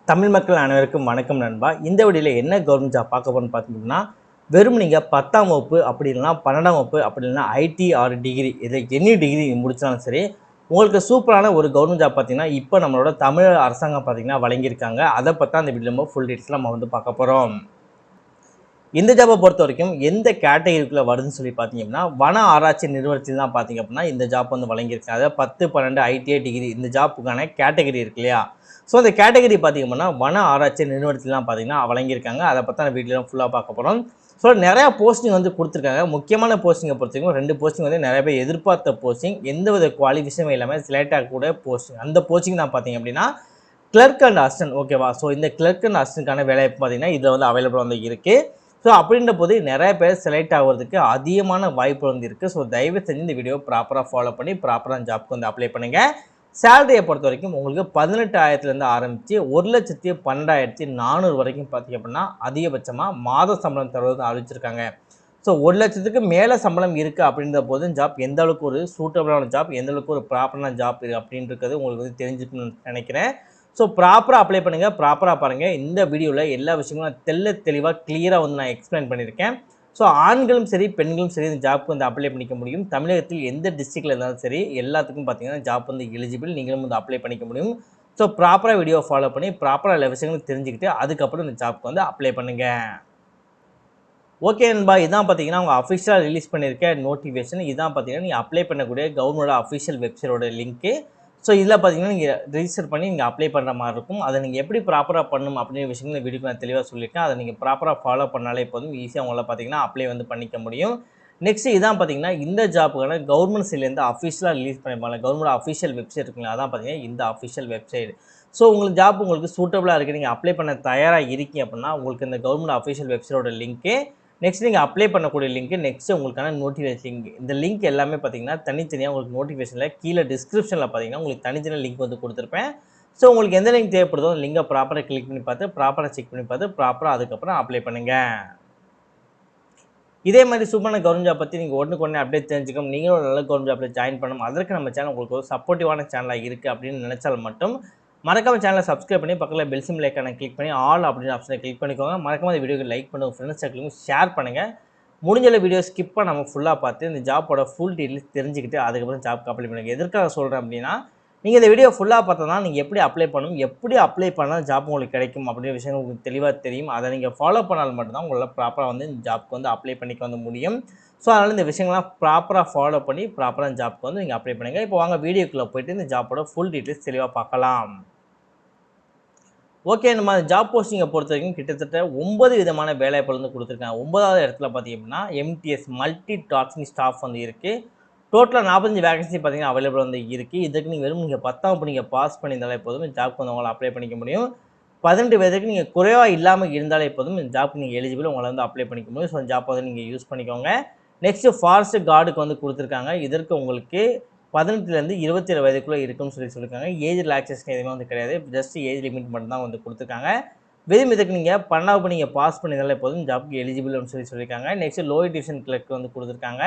தமிழ் மக்கள் அனைவருக்கும் வணக்கம் நண்பா. இந்த வீடியோவில் என்ன கவர்மெண்ட் ஜாப் பார்க்க போகிறோம்னு பார்த்தீங்கன்னா, வெறும் நீங்கள் 10ஆம் வகுப்பு அப்படி இல்லைனா 12ஆம் வகுப்பு அப்படி இல்லைனா ஐடி ஆர் டிகிரி இதில் எனி டிகிரி முடித்தாலும் சரி, உங்களுக்கு சூப்பரான ஒரு கவர்மெண்ட் ஜாப் பார்த்தீங்கன்னா, இப்போ நம்மளோட தமிழ் அரசாங்கம் பார்த்தீங்கன்னா வழங்கியிருக்காங்க. அதை பற்றி அந்த வீடியோ நம்ம ஃபுல் டீட்டெயில்ஸ் நம்ம வந்து பார்க்க போகிறோம். இந்த ஜாப்பை பொறுத்த வரைக்கும் எந்த கேட்டகரிக்குள்ளே வருதுன்னு சொல்லி பார்த்தீங்கன்னா, வன ஆராய்ச்சி நிறுவனத்தில் தான் பார்த்தீங்க அப்படின்னா இந்த ஜாப் வந்து வழங்கியிருக்காங்க. அதாவது 10, 12 ஐடிஐ டிகிரி இந்த ஜாப்புக்கான கேட்டகரி இருக்கு இல்லையா? ஸோ அந்த கேட்டகரி பார்த்திங்க அப்படின்னா வன ஆராய்ச்சி நிறுவனத்திலாம் பார்த்தீங்கன்னா வழங்கியிருக்காங்க. அதை பற்றி அந்த வீடியோலாம் ஃபுல்லாக பார்க்க போகிறோம். ஸோ நிறையா போஸ்டிங் வந்து கொடுத்துருக்காங்க. முக்கியமான போஸ்டிங்கை பொறுத்தவரைக்கும் 2 போஸ்டிங் வந்து நிறைய பேர் எதிர்பார்த்த போஸ்டிங், எந்தவித குவாலிஃபிகேஷனும் இல்லாமல் செலக்ட் ஆகக்கூடிய போஸ்டிங். அந்த போஸ்டிங் தான் பார்த்தீங்க அப்படின்னா கிளர்க் அண்ட் அசிஸ்டன்ட். ஓகேவா? ஸோ இந்த கிளர்க் அண்ட் அசிஸ்டன்ட்கான வேலைவாய்ப்பு பார்த்தீங்கன்னா இதில் வந்து அவைலபிள் வந்து இருக்குது. ஸோ அப்படின்ற போது நிறைய பேர் செலக்ட் ஆகிறதுக்கு அதிகமான வாய்ப்பு வந்து இருக்குது. ஸோ தயவு செஞ்சு இந்த வீடியோ ப்ராப்பராக ஃபாலோ பண்ணி ப்ராப்பராக ஜாப்க்கு வந்து அப்ளை பண்ணுங்கள். சேலரியை பொறுத்த வரைக்கும் உங்களுக்கு 18,000லேருந்து ஆரம்பித்து 1,12,400 வரைக்கும் பார்த்தீங்க அப்படின்னா அதிகபட்சமாக மாத சம்பளம் தருவது அறிவிச்சிருக்காங்க. ஸோ 1,00,000க்கு மேலே சம்பளம் இருக்குது அப்படின்ற போது ஜாப் எந்த அளவுக்கு ஒரு சூட்டபிளான ஜாப், எந்த அளவுக்கு ஒரு ப்ராப்பரான ஜாப் அப்படின்றது உங்களுக்கு வந்து தெரிஞ்சுக்கணும்னு நினைக்கிறேன். ஸோ ப்ராப்பராக அப்ளை பண்ணுங்கள், ப்ராப்பராக பாருங்கள். இந்த வீடியோவில் எல்லா விஷயங்களும் நான் தெளிவாக கிளியராக வந்து நான் எக்ஸ்பிளைன் பண்ணியிருக்கேன். ஸோ ஆண்களும் சரி பெண்களும் சரி இந்த ஜாப்க்கு வந்து அப்ளை பண்ணிக்க முடியும். தமிழகத்தில் எந்த டிஸ்ட்ரிக்டில் இருந்தாலும் சரி எல்லாத்துக்கும் பார்த்தீங்கன்னா ஜாப் வந்து எலிஜிபிள். நீங்களும் வந்து அப்ளை பண்ணிக்க முடியும். ஸோ ப்ராப்பராக வீடியோ ஃபாலோ பண்ணி ப்ராப்பராக எல்லா விஷயங்களும் தெரிஞ்சுக்கிட்டு அதுக்கப்புறம் இந்த ஜாப்க்கு வந்து அப்ளை பண்ணுங்கள். ஓகே நண்பா, இதான் பார்த்தீங்கன்னா அவங்க அஃபிஷியலாக ரிலீஸ் பண்ணியிருக்க நோட்டிஃபிகேஷன். இதான் பார்த்தீங்கன்னா நீங்கள் அப்ளை பண்ணக்கூடிய கவர்மெண்டோட அஃபிஷியல் வெப்சைட்டோட லிங்க்கு. ஸோ இதில் பார்த்தீங்கன்னா நீங்கள் ரிஜிஸ்டர் பண்ணி நீங்கள் அப்ளை பண்ணுற மாதிரி இருக்கும். அதை நீங்கள் எப்படி ப்ராப்பராக பண்ணணும் அப்படிங்கிற விஷயங்கள் இந்த வீடியோக்கு நான் தெளிவாக சொல்லியிருக்கேன். அதை நீங்கள் ப்ராப்பராக ஃபாலோ பண்ணாலே போதும், ஈஸியாக உங்களால் பார்த்தீங்கன்னா அப்ளை வந்து பண்ணிக்க முடியும். நெக்ஸ்ட் இதான் பார்த்தீங்கன்னா இந்த ஜாப்புக்கான கவர்மெண்ட் சைட்லேருந்து அஃபிஷியலாக ரிலீஸ் பண்ணியிருப்பாங்க. கவர்மெண்ட் அஃபிஷியல் வெப்சைட் இருக்குங்களா, அதான் பார்த்தீங்கன்னா இந்த அஃபிஷியல் வெப்சைட். ஸோ உங்களுக்கு ஜாப் உங்களுக்கு சூட்டபிளாக இருக்குது, நீங்கள் அப்ளை பண்ண தயாராக இருக்கீங்க அப்படின்னா உங்களுக்கு இந்த கவர்மெண்ட் அஃபிஷியல் வெப்சைட்டோட லிங்க்கு, நெக்ஸ்ட் நீங்கள் அப்ளை பண்ணக்கூடிய லிங்க், நெக்ஸ்ட் உங்களுக்கான நோட்டிஃபிகேஷன் லிங்க். இந்த லிங்க் எல்லாமே பார்த்தீங்கன்னா தனித்தனியாக உங்களுக்கு நோட்டிஃபிகேஷனில் கீழே டிஸ்கிரிப்ஷனில் பார்த்தீங்கன்னா உங்களுக்கு தனித்தனியாக லிங்க் வந்து கொடுத்துருப்பேன். ஸோ உங்களுக்கு எந்த லிங்க் தேவைப்படுதோ அந்த லிங்கை ப்ராப்பராக கிளிக் பண்ணி பார்த்து ப்ராப்பராக செக் பண்ணி பார்த்து ப்ராப்பராக அதுக்கப்புறம் அப்ளை பண்ணுங்கள். இதே மாதிரி சூப்பரான கவர்மெண்ட் ஜாப் பற்றி நீங்கள் உடனுக்குடனே அப்டேட் தெரிஞ்சுக்கணும், நீங்களும் ஒரு நல்ல கவர்மெண்ட் ஜாப்பில் ஜாயின் பண்ணணும், அதற்கு நம்ம சேனல் உங்களுக்கு ஒரு சப்போர்ட்டிவான சேனலாக இருக்குது அப்படின்னு நினச்சால் மட்டும் மறக்காம சேனலை சப்ஸ்கிரைப் பண்ணி பக்கத்தில் பெல் சிம்பிள் ஐக்கானை கிளிக் பண்ணி ஆல் அப்படின்னு ஆப்ஷனை கிளிக் பண்ணிக்கோங்க. மறக்காம இந்த வீடியோக்கு லைக் பண்ணுங்கள், ஃப்ரெண்ட்ஸ் சர்க்கிளுக்கும் ஷேர் பண்ணுங்கள். முடிஞ்ச வீடியோ ஸ்கிப் பண்ணாமல் ஃபுல்லாக பார்த்து இந்த ஜாப்போட ஃபுல் டீட்டெயில்ஸ் தெரிஞ்சுக்கிட்டு அதுக்கப்புறம் ஜாப்க்கு அப்ளை பண்ணுங்கள். எதற்காக சொல்கிறேன் அப்படின்னா, நீங்கள் இந்த வீடியோ ஃபுல்லாக பார்த்தோன்னா நீங்கள் எப்படி அப்ளை பண்ணணும், எப்படி அப்ளை பண்ணால் ஜாப் உங்களுக்கு கிடைக்கும் அப்படிங்கிற விஷயம் உங்களுக்கு தெளிவாக தெரியும். அதை நீங்கள் ஃபாலோ பண்ணால் மட்டும்தான் உங்களால் ப்ராப்பராக வந்து இந்த ஜாப்க்கு வந்து அப்ளை பண்ணிக்க வந்து முடியும். ஸோ அதனால் இந்த விஷயங்கள்லாம் ப்ராப்பராக ஃபாலோ பண்ணி ப்ராப்பராக ஜாப்க்கு வந்து நீங்கள் அப்ளை பண்ணுங்கள். இப்போ வாங்க வீடியோக்குள்ளே போய்ட்டு இந்த ஜாப்போட ஃபுல் டீட்டெயில்ஸ் தெளிவாக பார்க்கலாம். ஓகே, நம்ம ஜாப் போஸ்டிங்கை பொறுத்த வரைக்கும் கிட்டத்தட்ட 9 விதமான வேலைவாய்ப்புகள் வந்து கொடுத்துருக்காங்க. 9வது இடத்துல பார்த்தீங்க அப்படின்னா எம்டிஎஸ் மல்டி டாஸ்கிங் ஸ்டாஃப் வந்து இருக்குது. டோட்டலாக 45 வேகன்சி பார்த்தீங்கன்னா அவைலபிள் வந்து இருக்குது. இதுக்கு நீங்கள் 10ஆம் வகுப்பு நீங்கள் பாஸ் பண்ணியிருந்தாலே போதும் இந்த ஜாப்க்கு வந்து உங்களால் அப்ளை பண்ணிக்க முடியும். 18 வயதுக்கு நீங்கள் குறைவாக இல்லாமல் இருந்தாலே போதும் இந்த ஜாப்க்கு நீங்கள் எலிஜிபிள், உங்களை வந்து அப்ளை பண்ணிக்க முடியும். ஸோ அந்த ஜாப் வந்து நீங்கள் யூஸ் பண்ணிக்கோங்க. நெக்ஸ்ட்டு ஃபாரஸ்ட் கார்டுக்கு வந்து கொடுத்துருக்காங்க. இதற்கு உங்களுக்கு 18லேருந்து 27 வயதுக்குள்ளே இருக்குன்னு சொல்லியிருக்காங்க. ஏஜ் ரிலாக்ஸேஷன் எதுவுமே வந்து கிடையாது. ஜஸ்ட் ஏஜ் லிமிட் மட்டும் தான் வந்து கொடுத்துருக்காங்க. வெறும் இதுக்கு நீங்கள் 12ஆம் வகுப்பு நீங்கள் பாஸ் பண்ணியிருந்தாலே போதும் ஜாப்க்கு எலிஜிபிள் அப்படின்னு சொல்லியிருக்காங்க. நெக்ஸ்ட் லோயர் டிவிஷன் கிளர்க் வந்து கொடுத்துருக்காங்க.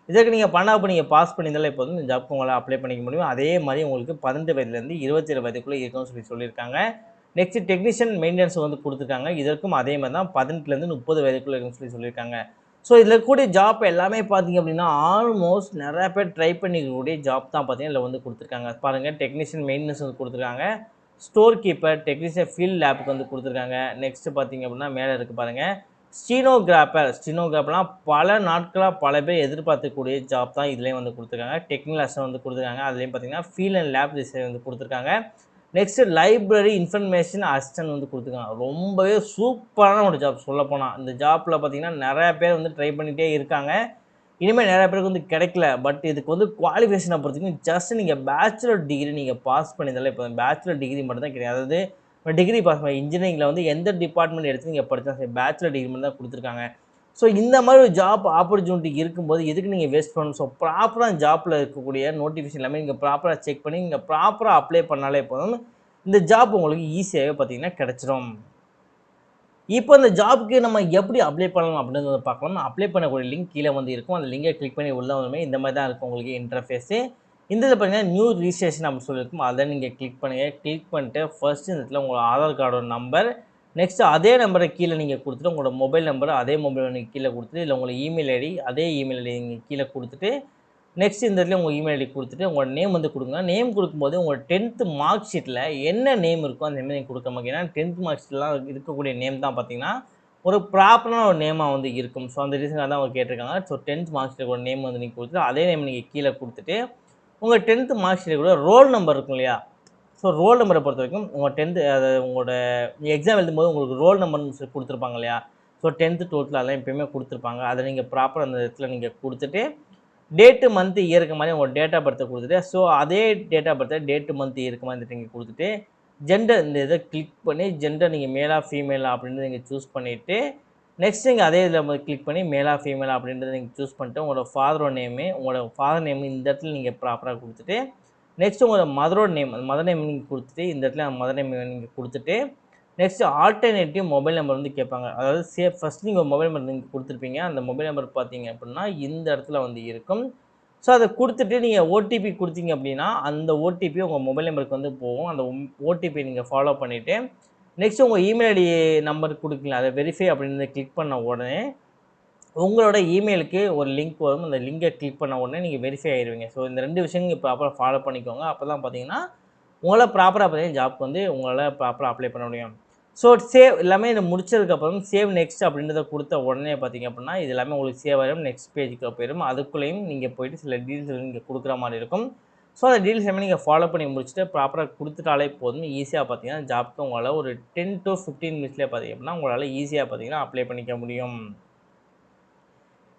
இதற்கு நீங்கள் 12ஆம் வகுப்பு நீங்கள் பாஸ் பண்ணியிருந்தாலே போதும் இந்த ஜாப்க்கு உங்களால் அப்ளை பண்ணிக்க முடியும். அதே மாதிரி உங்களுக்கு 18 வயதுலேருந்து 27 வயதுக்குள்ளே இருக்குன்னு சொல்லியிருக்காங்க. நெக்ஸ்ட் டெக்னீஷியன் மெயின்டெனன்ஸ் வந்து கொடுத்துருக்காங்க. இதற்கும் அதே மாதிரி தான் 18லேருந்து 30 வயதுக்குள்ளே இருக்குன்னு சொல்லியிருக்காங்க. ஸோ இதில் கூடிய ஜாப் எல்லாமே பார்த்தீங்க அப்படின்னா ஆல்மோஸ்ட் நிறையா பேர் ட்ரை பண்ணிக்கக்கூடிய ஜாப் தான் பார்த்தீங்கன்னா இதில் வந்து கொடுத்துருக்காங்க. பாருங்கள், டெக்னீஷியன் மெயின்டெனன்ஸ் வந்து கொடுத்துருக்காங்க, ஸ்டோர் கீப்பர், டெக்னீஷியன் ஃபீல்ட் லேபுக்கு வந்து கொடுத்துருக்காங்க. நெக்ஸ்ட்டு பார்த்தீங்க அப்படின்னா மேலே இருக்குது பாருங்கள், ஸ்டீனோகிராஃபர்லாம் பல நாட்களாக பல பேர் எதிர்பார்க்கக்கூடிய ஜாப் தான் இதுலேயும் வந்து கொடுத்துருக்காங்க. டெக்னிக்கல் அசிஸ்டன்ட் வந்து கொடுத்துருக்காங்க. அதுலேயும் பார்த்தீங்கன்னா ஃபீல்ட் அண்ட் லேப் டிசைன் வந்து கொடுத்துருக்காங்க. நெக்ஸ்ட்டு லைப்ரரி இன்ஃபர்மேஷன் அசிஸ்டன்ட் வந்து கொடுத்துருக்காங்க. ரொம்பவே சூப்பரான ஒரு ஜாப் சொல்லப்போனால். இந்த ஜாப்பில் பார்த்தீங்கன்னா நிறையா பேர் வந்து ட்ரை பண்ணிகிட்டே இருக்காங்க. இனிமேல் நிறையா பேருக்கு வந்து கிடைக்கல. பட் இதுக்கு வந்து குவாலிஃபிகேஷனை பொறுத்தவரைக்கும் ஜஸ்ட் நீங்கள் பேச்சுலர் டிகிரி நீங்கள் பாஸ் பண்ணியிருந்தாலே இப்போ பேச்சுலர் டிகிரி மட்டும் தான் கிடையாது. அதாவது டிகிரி பாஸ் பண்ணி இன்ஜினியரிங்கில் வந்து எந்த டிபார்ட்மெண்ட் எடுத்து நீங்கள் படித்தா சரி பேச்சுலர் டிகிரி மட்டும் தான் கொடுத்துருக்காங்க. ஸோ இந்த மாதிரி ஒரு ஜாப் ஆப்பர்ச்சுனிட்டி இருக்கும்போது எதுக்கு நீங்கள் வேஸ்ட் பண்ணணும்? ஸோ ப்ராப்பராக ஜாப்பில் இருக்கக்கூடிய நோட்டிஃபிகேஷன் எல்லாமே நீங்கள் ப்ராப்பராக செக் பண்ணி நீங்கள் ப்ராப்பராக அப்ளை பண்ணாலே போதும், இந்த ஜாப் உங்களுக்கு ஈஸியாகவே பார்த்தீங்கன்னா கிடச்சிரும். இப்போ இந்த ஜாப்க்கு நம்ம எப்படி அப்ளை பண்ணலாம் அப்படின்றத பார்க்கலாம். அப்ளை பண்ணக்கூடிய லிங்க் கீழே வந்து இருக்கும். அந்த லிங்கை கிளிக் பண்ணி உள்ள வந்துமே இந்த மாதிரி தான் இருக்கும் உங்களுக்கு இன்டர்ஃபேஸு. இந்த இதில் பார்த்தீங்கன்னா நியூ ரிஜிஸ்ட்ரேஷன் அப்படின்னு சொல்லியிருக்கும். அதை நீங்கள் கிளிக் பண்ணுங்கள். கிளிக் பண்ணிட்டு ஃபர்ஸ்ட் இந்த இடத்துல உங்களோட ஆதார் கார்டோட நம்பர், நெக்ஸ்ட் அதே நம்பரை கீழே நீங்கள் கொடுத்துட்டு உங்களோட மொபைல் நம்பர் அதே மொபைல் நீங்கள் கீழே கொடுத்துட்டு, இல்லை உங்களோட இமெயில் ஐடி அதே இமெயில் ஐடி நீங்கள் கீழே கொடுத்துட்டு, நெக்ஸ்ட் இந்த இடத்துல உங்கள் இமெயில் ஐடி கொடுத்துட்டு உங்களோட நேம் வந்து கொடுங்க. நேம் கொடுக்கும்போது உங்களோட 10th மார்க் ஷீட்டில் என்ன நேம் இருக்கோ அந்த நேம் நீங்கள் கொடுக்க மாட்டீங்க. ஏன்னா 10th மார்க் ஷீட்லாம் இருக்கக்கூடிய நேம் தான் பார்த்தீங்கன்னா ஒரு ப்ராப்பரான ஒரு நேமாக வந்து இருக்கும். ஸோ அந்த ரீசனாக தான் அவங்க கேட்டிருக்காங்க. ஸோ 10th மார்க் ஷீட்டோட நேம் வந்து நீங்கள் கொடுத்துட்டு அதே நேம் நீங்கள் கீழே கொடுத்துட்டு உங்கள் 10th மார்க் ஷீட்டில் கூட ரோல் நம்பர் இருக்கும் இல்லையா? ஸோ ரோல் நம்பரை பொறுத்த வரைக்கும் உங்கள் 10th அதாவது உங்களோட எக்ஸாம் எழுதும்போது உங்களுக்கு ரோல் நம்பர்னு சொல்லி கொடுத்துருப்பாங்க இல்லையா? ஸோ 10th 12th அதெல்லாம் எப்பயுமே கொடுத்துருப்பாங்க. அதை நீங்கள் ப்ராப்பராக அந்த இடத்துல நீங்கள் கொடுத்துட்டு டேட்டு மந்த் இயருக்கு மாதிரி உங்களோட டேட் ஆஃப் பர்த்தை கொடுத்துட்டு, ஸோ அதே டேட் ஆஃப் பர்த்தை டேட்டு மந்த் இயருக்கு மாதிரி நீங்கள் கொடுத்துட்டு, ஜெண்டர் இந்த இதை கிளிக் பண்ணி ஜெண்டர் நீங்கள் மேலா ஃபீமேலா அப்படின்றத நீங்கள் சூஸ் பண்ணிவிட்டு, நெக்ஸ்ட் நீங்கள் அதே இதில் கிளிக் பண்ணி மேலா ஃபீமேலா அப்படின்றத நீங்கள் சூஸ் பண்ணிட்டு உங்களோட ஃபாதரோட நேமு உங்களோட ஃபாதர் நேம் இந்த இடத்துல நீங்கள் ப்ராப்பராக கொடுத்துட்டு, நெக்ஸ்ட் உங்களோட மதரோட நேம் அந்த மதர் நேம் நீங்கள் கொடுத்துட்டு இந்த இடத்துல மதர் நேம் நீங்கள் கொடுத்துட்டு, நெக்ஸ்ட் ஆல்டர்னேட்டிவ் மொபைல் நம்பர் வந்து கேட்பாங்க. அதாவது ஃபர்ஸ்ட் நீங்கள் மொபைல் நம்பர் நீங்கள் கொடுத்துருப்பீங்க. அந்த மொபைல் நம்பர் பார்த்தீங்க அப்படின்னா இந்த இடத்துல வந்து இருக்கும். ஸோ அதை கொடுத்துட்டு நீங்கள் ஓடிபி கொடுத்தீங்க அப்படின்னா அந்த ஓடிபி உங்கள் மொபைல் நம்பருக்கு வந்து போகும். அந்த ஓடிபி நீங்கள் ஃபாலோ பண்ணிவிட்டு நெக்ஸ்ட் உங்கள் இமெயில் ஐடி நம்பர் கொடுக்கல அதை வெரிஃபை அப்படின்னு கிளிக் பண்ண உடனே உங்களோட இமெயிலுக்கு ஒரு லிங்க் வரும். அந்த லிங்கை கிளிக் பண்ண உடனே நீங்கள் வெரிஃபை ஆயிடுவீங்க. ஸோ இந்த 2 விஷயங்கள் ப்ராப்பராக ஃபாலோ பண்ணிக்கோங்க. அப்போ தான் பார்த்தீங்கன்னா உங்களால் ப்ராப்பராக பார்த்தீங்கன்னா ஜாப்க்கு வந்து உங்களால் ப்ராப்பராக அப்ளை பண்ண முடியும். ஸோ சேவ் எல்லாமே இதை முடிச்சதுக்கப்புறம் சேவ் நெக்ஸ்ட் அப்படின்றத கொடுத்த உடனே பார்த்தீங்க அப்படின்னா இது எல்லாமே உங்களுக்கு சேவ் ஆகிடும். நெக்ஸ்ட் பேஜுக்கு போயிடும். அதுக்குள்ளேயும் நீங்கள் போயிட்டு சில டீல்ஸ் நீங்கள் கொடுக்குற மாதிரி இருக்கும். ஸோ அந்த டீல்ஸ் எல்லாமே நீங்கள் ஃபாலோ பண்ணி முடிச்சுட்டு ப்ராப்பராக கொடுத்துட்டாலே போதும். ஈஸியாக பார்த்தீங்கன்னா ஜாப்க்கு உங்களால் ஒரு 10 to 15 மினிட்ஸ்லேயே பார்த்தீங்க அப்படின்னா உங்களால் ஈஸியாக பார்த்தீங்கன்னா அப்ளை பண்ணிக்க முடியும்.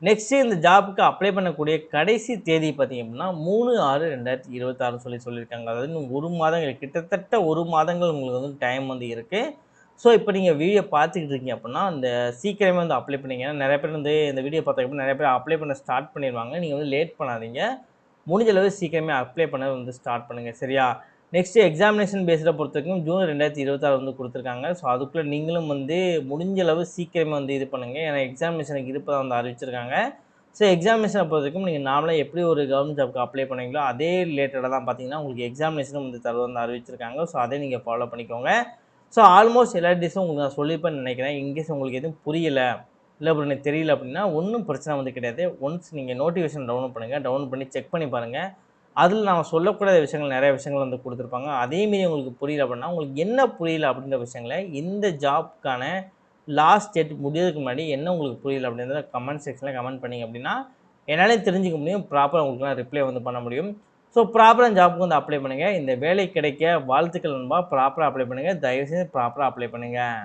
நெக்ஸ்ட்டு இந்த ஜாப்புக்கு அப்ளை பண்ணக்கூடிய கடைசி தேதி பார்த்தீங்க அப்படின்னா 3/6/2026 சொல்லியிருக்காங்க. அதாவது இன்னும் 1 மாதங்கள் கிட்டத்தட்ட 1 மாதங்கள் உங்களுக்கு வந்து டைம் வந்து இருக்குது. ஸோ இப்போ நீங்கள் வீடியோ பார்த்துக்கிட்டு இருக்கீங்க அப்படின்னா அந்த சீக்கிரமே வந்து அப்ளை பண்ணிங்க. ஏன்னா நிறைய பேர் வந்து இந்த வீடியோ பார்த்ததுக்கப்புறம் நிறைய பேர் அப்ளை பண்ண ஸ்டார்ட் பண்ணிடுவாங்க. நீங்கள் வந்து லேட் பண்ணாதீங்க. முடிஞ்ச அளவு சீக்கிரமே அப்ளை பண்ண வந்து ஸ்டார்ட் பண்ணுங்கள் சரியா? நெக்ஸ்ட்டு எக்ஸாமினேஷன் பேஸில் பொறுத்தவரைக்கும் ஜூன் 2026 வந்து கொடுத்துருக்காங்க. ஸோ அதுக்குள்ளே நீங்களும் வந்து முடிஞ்ச அளவு சீக்கிரமே வந்து இது பண்ணுங்கள். ஏன்னா எக்ஸாமினேஷனுக்கு இப்போ தான் வந்து அறிவிச்சிருக்காங்க. ஸோ எக்ஸாமினேஷனை பொறுத்தவரைக்கும் நீங்கள் நார்மலாக எப்படி ஒரு கவர்மெண்ட் ஜாப்க்கு அப்ளை பண்ணீங்களோ அதே ரிலேட்டடாக தான் பார்த்தீங்கன்னா உங்களுக்கு எக்ஸாமினேஷனும் வந்து வந்து அறிவிச்சிருக்காங்க. ஸோ அதை நீங்கள் ஃபாலோ பண்ணிக்கோங்க. ஸோ ஆல்மோஸ்ட் எல்லா டீஸும் உங்களுக்கு நான் சொல்லியிருப்பேன்னு நினைக்கிறேன். இன்கேஸ் உங்களுக்கு எதுவும் புரியல, இல்லை அப்படி எனக்கு தெரியல அப்படின்னா ஒன்றும் பிரச்சனை வந்து கிடையாது. ஒன்ஸ் நீங்கள் நோட்டிஃபிகேஷன் டவுன்லோட் பண்ணுங்கள். டவுன்லோட் பண்ணி செக் பண்ணி பாருங்கள். அதில் நான் சொல்லக்கூடாத விஷயங்கள் நிறைய விஷயங்கள் வந்து கொடுத்துருப்பாங்க. அதேமாரி உங்களுக்கு புரியல அப்படின்னா உங்களுக்கு என்ன புரியல அப்படின்ற விஷயங்களை இந்த ஜாப்க்கான லாஸ்ட் டேட் முடியறதுக்கு முன்னாடி என்ன உங்களுக்கு புரியல அப்படின்றத கமெண்ட் செக்ஷனில் கமெண்ட் பண்ணிங்க அப்படின்னா என்னாலே தெரிஞ்சுக்க முடியும். ப்ராப்பராக உங்களுக்குலாம் ரிப்ளை வந்து பண்ண முடியும். ஸோ ப்ராப்பராக ஜாப்புக்கு வந்து அப்ளை பண்ணுங்கள். இந்த வேலை கிடைக்க வாழ்த்துக்கள் நண்பா. ப்ராப்பராக அப்ளை பண்ணுங்கள். தயவுசெய்து ப்ராப்பராக அப்ளை பண்ணுங்கள்.